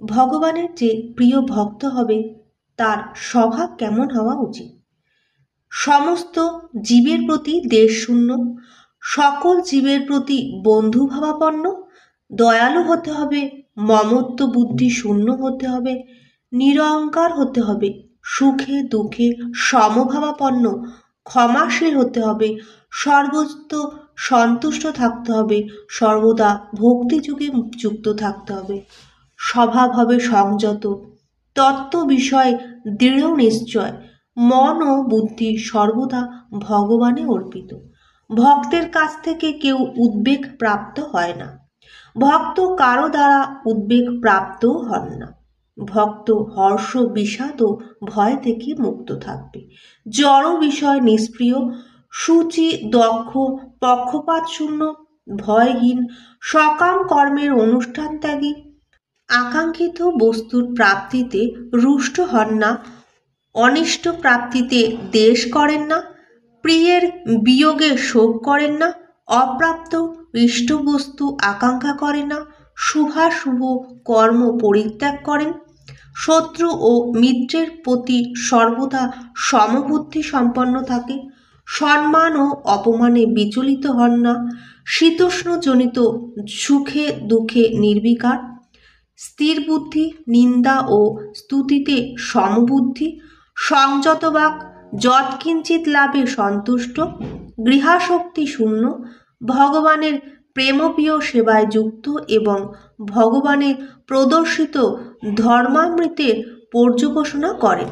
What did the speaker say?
ভগবানের যে প্রিয় ভক্ত হবে তার স্বভাব কেমন হওয়া উচিত? সমস্ত জীবের প্রতি দেশশূন্য, সকল জীবের প্রতি বন্ধুভাবাপন্ন, দয়ালু হতে হবে, মমত্ব বুদ্ধি শূন্য হতে হবে, নিরহংকার হতে হবে, সুখে দুঃখে সমভাবাপন্ন, ক্ষমাশীল হতে হবে, সর্বত্র সন্তুষ্ট থাকতে হবে, সর্বদা ভক্তিযুগে যুক্ত থাকতে হবে, স্বভাব হবে সংযত, তত্ত্ব বিষয়ে দৃঢ় নিশ্চয়, মন ও বুদ্ধি সর্বদা ভগবানে অর্পিত। ভক্তের কাছ থেকে কেউ উদ্বেগ প্রাপ্ত হয় না, ভক্ত কারো দ্বারা উদ্বেগ প্রাপ্তও হন না। ভক্ত হর্ষ বিষাদ ও ভয় থেকে মুক্ত থাকবে, জড় বিষয় নিষ্প্রিয়, সূচি দক্ষ, পক্ষপাত শূন্য, ভয়হীন, সকাম কর্মের অনুষ্ঠান ত্যাগী, আকাঙ্ক্ষিত বস্তুর প্রাপ্তিতে রুষ্ট হন না, অনিষ্ট প্রাপ্তিতে দ্বেষ করেন না, প্রিয়ের বিয়োগে শোক করেন না, অপ্রাপ্ত ইষ্ট বস্তু আকাঙ্ক্ষা করেন না, শুভাশুভ কর্ম পরিত্যাগ করেন, শত্রু ও মিত্রের প্রতি সর্বদা সমবুদ্ধি সম্পন্ন থাকে, সম্মান ও অপমানে বিচলিত হন না, শীতোষ্ণজনিত সুখে দুঃখে নির্বিকার, স্থির বুদ্ধি, নিন্দা ও স্তুতিতে সমবুদ্ধি, সংযত বাক, যৎকিঞ্চিৎ লাভে সন্তুষ্ট, গৃহাসক্তি শূন্য, ভগবানের প্রেমপ্রিয় সেবায় যুক্ত এবং ভগবানের প্রদর্শিত ধর্মামৃতের পর্যবেক্ষণ করে।